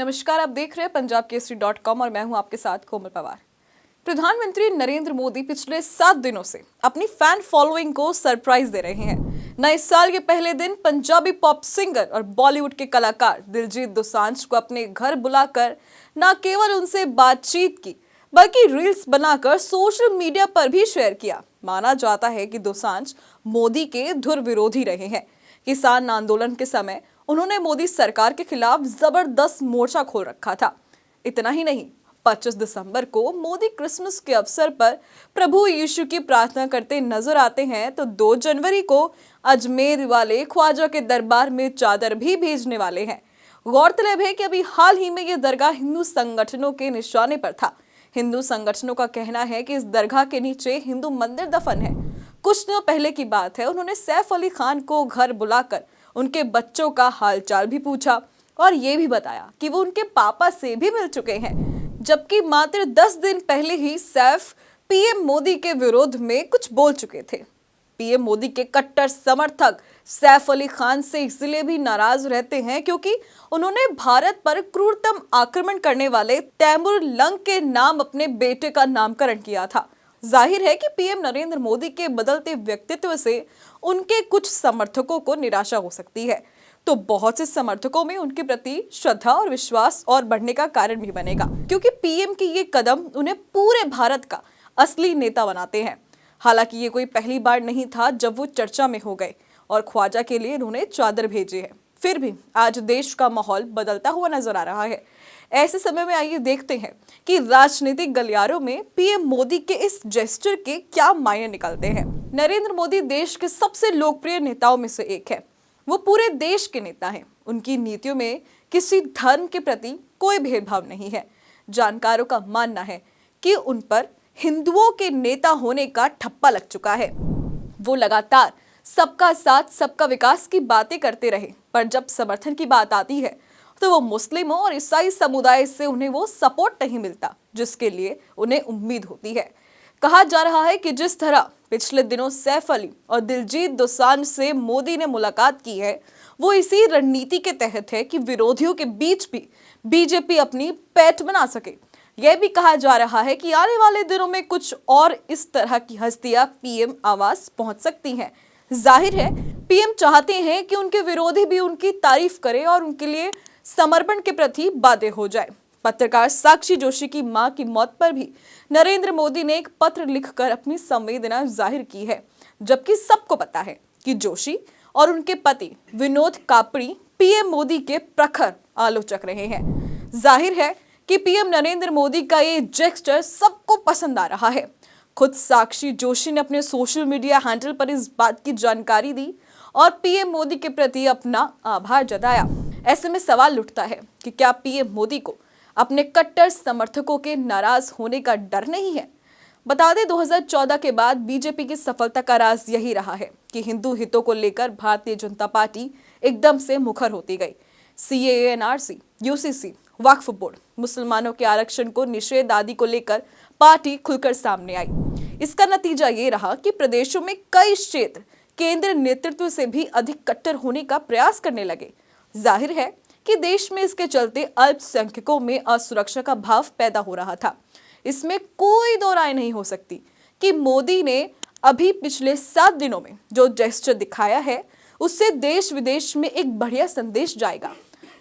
नमस्कार, आप देख रहे हैं punjabkesari.com और मैं हूं आपके साथ कोमल पवार। प्रधानमंत्री नरेंद्र मोदी पिछले 7 दिनों से अपनी फैन फॉलोइंग को सरप्राइज दे रहे हैं। नए साल के पहले दिन पंजाबी पॉप सिंगर और बॉलीवुड के कलाकार दिलजीत दोसांझ को अपने घर बुलाकर न केवल उनसे बातचीत की बल्कि रील्स बनाकर सोशल मीडिया पर भी शेयर किया। माना जाता है कि दोसांझ मोदी के धुर विरोधी रहे हैं। किसान आंदोलन के समय उन्होंने मोदी सरकार के खिलाफ जबरदस्त मोर्चा खोल रखा था। इतना ही नहीं, 25 दिसंबर को मोदी क्रिसमस के अवसर पर प्रभु यीशु की प्रार्थना करते नजर आते हैं, तो 2 जनवरी को अजमेर वाले ख्वाजा के दरबार में चादर भी भेजने वाले हैं। गौरतलब है कि अभी हाल ही में यह दरगाह हिंदू संगठनों के निशाने पर था। हिंदू संगठनों का कहना है कि इस दरगाह के नीचे हिंदू मंदिर दफन है। कुछ दिनों पहले की बात है, उन्होंने सैफ अली खान को घर बुलाकर उनके बच्चों का हालचाल भी पूछा और ये भी बताया कि वो उनके पापा से भी मिल चुके हैं। जबकि मात्र 10 दिन पहले ही सैफ पीएम मोदी के विरोध में कुछ बोल चुके थे। पीएम मोदी के कट्टर समर्थक सैफ अली खान से इसलिए भी नाराज रहते हैं क्योंकि उन्होंने भारत पर क्रूरतम आक्रमण करने वाले तैमूर लंग के नाम अपने बेटे का नामकरण किया था। जाहिर है कि पीएम नरेंद्र मोदी के बदलते व्यक्तित्व से उनके कुछ समर्थकों को निराशा हो सकती है, तो बहुत से समर्थकों में उनके प्रति श्रद्धा और विश्वास और बढ़ने का कारण भी बनेगा, क्योंकि पीएम की ये कदम उन्हें पूरे भारत का असली नेता बनाते हैं। हालांकि ये कोई पहली बार नहीं था जब वो चर्चा में हो गए और ख्वाजा के लिए उन्होंने चादर भेजे है। फिर भी आज देश का माहौल बदलता हुआ नजर आ रहा है। ऐसे समय में आइए देखते हैं कि राजनीतिक गलियारों में पीएम मोदी के इस जेस्चर के क्या मायने निकलते हैं। नरेंद्र मोदी देश के सबसे लोकप्रिय नेताओं में से एक है। वो पूरे देश के नेता हैं। उनकी नीतियों में किसी धर्म के प्रति कोई भेदभाव नहीं है। जानकारों का मानना है कि उन पर हिंदुओं के नेता होने का ठप्पा लग चुका है। वो लगातार सबका साथ सबका विकास की बातें करते रहे, पर जब समर्थन की बात आती है तो वो मुस्लिमों और ईसाई समुदाय से उन्हें वो सपोर्ट नहीं मिलता जिसके लिए उन्हें उम्मीद होती है। कहा जा रहा है कि जिस तरह पिछले दिनों सैफ अली और दिलजीत दोसांझ से मोदी ने मुलाकात की है, वो इसी रणनीति के तहत है कि विरोधियों के बीच भी बीजेपी अपनी पैठ बना सके। यह भी कहा जा रहा है कि आने वाले दिनों में कुछ और इस तरह की हस्तियां पीएम आवास पहुंच सकती हैं। जाहिर है पीएम चाहते हैं कि उनके विरोधी भी उनकी तारीफ करें और उनके लिए समर्पण के प्रति बाध्य हो जाए। पत्रकार साक्षी जोशी की मां की मौत पर भी नरेंद्र मोदी ने एक पत्र लिखकर अपनी संवेदना जाहिर की है, जबकि सबको पता है कि जोशी और उनके पति विनोद कापड़ी पीएम मोदी के प्रखर आलोचक रहे हैं। जाहिर है कि पीएम नरेंद्र मोदी का ये जेस्चर सबको पसंद आ रहा है। खुद साक्षी जोशी ने अपने सोशल मीडिया हैंडल पर इस बात की जानकारी दी और पीएम मोदी के प्रति अपना आभार जताया। ऐसे में सवाल उठता है कि क्या पीएम मोदी को अपने कट्टर समर्थकों के नाराज होने का डर नहीं है? बता दें, 2014 के बाद बीजेपी की सफलता का राज यही रहा है कि हिंदू हितों को लेकर भारतीय जनता पार्टी एकदम से मुखर होती गई। सीएए, एनआरसी, यूसीसी, वक्फ बोर्ड, मुसलमानों के आरक्षण को निषेध आदि को लेकर पार्टी खुलकर सामने आई। इसका नतीजा ये रहा कि प्रदेशों में कई क्षेत्र केंद्र नेतृत्व से भी अधिक कट्टर होने का प्रयास करने लगे। जाहिर है कि देश में इसके चलते अल्पसंख्यकों में असुरक्षा का भाव पैदा हो रहा था। इसमें कोई दो राय नहीं हो सकती कि मोदी ने अभी पिछले 7 दिनों में जो जेस्चर दिखाया है, उससे देश विदेश में एक बढ़िया संदेश जाएगा।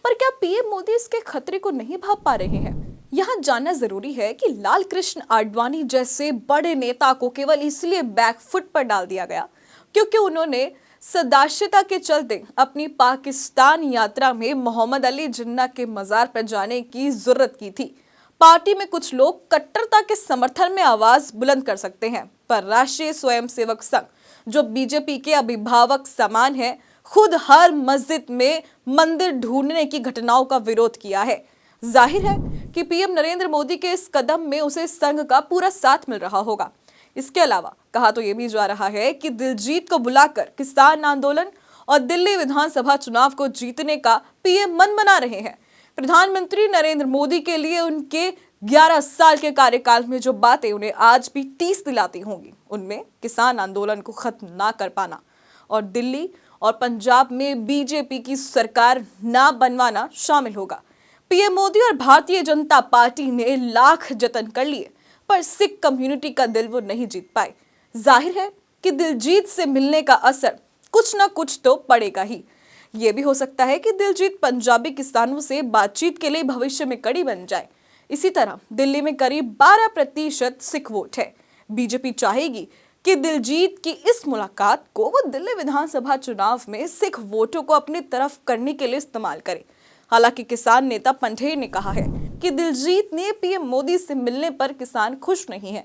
पर क्या पीएम मोदी इसके खतरे को नहीं भांप पा रहे हैं? यहाँ जानना जरूरी है कि लाल कृष्ण आडवाणी जैसे बड़े नेता को केवल इसलिए बैकफुट पर डाल दिया गया क्योंकि उन्होंने सदाशिता के चलते अपनी पाकिस्तान यात्रा में मोहम्मद अली जिन्ना के मजार पर जाने की जरूरत की थी। पार्टी में कुछ लोग कट्टरता के समर्थन में आवाज बुलंद कर सकते हैं, पर राष्ट्रीय स्वयंसेवक संघ, जो बीजेपी के अभिभावक समान है, खुद हर मस्जिद में मंदिर ढूंढने की घटनाओं का विरोध किया है। जाहिर है कि पीएम नरेंद्र मोदी के इस कदम में उसे संघ का पूरा साथ मिल रहा होगा। इसके अलावा कहा तो ये भी जा रहा है कि दिलजीत को बुलाकर किसान आंदोलन और दिल्ली विधानसभा चुनाव को जीतने का पीएम मन बना रहे हैं। प्रधानमंत्री नरेंद्र मोदी के लिए उनके 11 साल के कार्यकाल में जो बातें उन्हें आज भी टीस दिलाती होंगी, उनमें किसान आंदोलन को खत्म ना कर पाना और दिल्ली और पंजाब में बीजेपी की सरकार ना बनवाना शामिल होगा। पीएम मोदी और भारतीय जनता पार्टी ने लाख जतन कर लिए, पर सिख कम्युनिटी का दिल वो नहीं जीत पाए। जाहिर है कि दिलजीत से मिलने का असर कुछ ना कुछ तो पड़ेगा ही। ये भी हो सकता है कि दिलजीत पंजाबी किसानों से बातचीत के लिए भविष्य में कड़ी बन जाए। इसी तरह दिल्ली में करीब 12% सिख वोट है। बीजेपी चाहेगी कि दिलजीत की इस मुलाकात को वो दिल्ली विधानसभा चुनाव में सिख वोटों को अपनी तरफ करने के लिए इस्तेमाल करे। हालांकि किसान नेता पंढेर ने कहा है कि दिलजीत ने पीएम मोदी से मिलने पर किसान खुश नहीं है।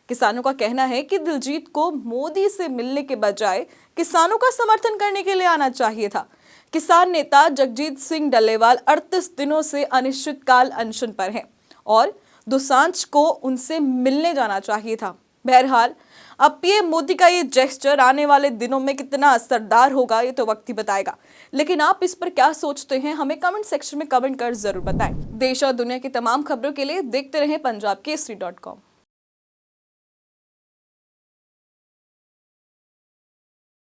किसानों का कहना है कि दिलजीत को मोदी से मिलने के बजाय किसानों का समर्थन करने के लिए आना चाहिए था। किसान नेता जगजीत सिंह डल्लेवाल 38 दिनों से अनिश्चितकाल अनशन पर हैं और दोसांझ को उनसे मिलने जाना चाहिए था। बहरहाल अब पीएम मोदी का ये जेस्चर आने वाले दिनों में कितना असरदार होगा ये तो वक्त ही बताएगा। लेकिन आप इस पर क्या सोचते हैं, हमें कमेंट सेक्शन में कमेंट कर जरूर बताएं। देश और दुनिया की तमाम खबरों के लिए देखते रहें पंजाब केसरी.com।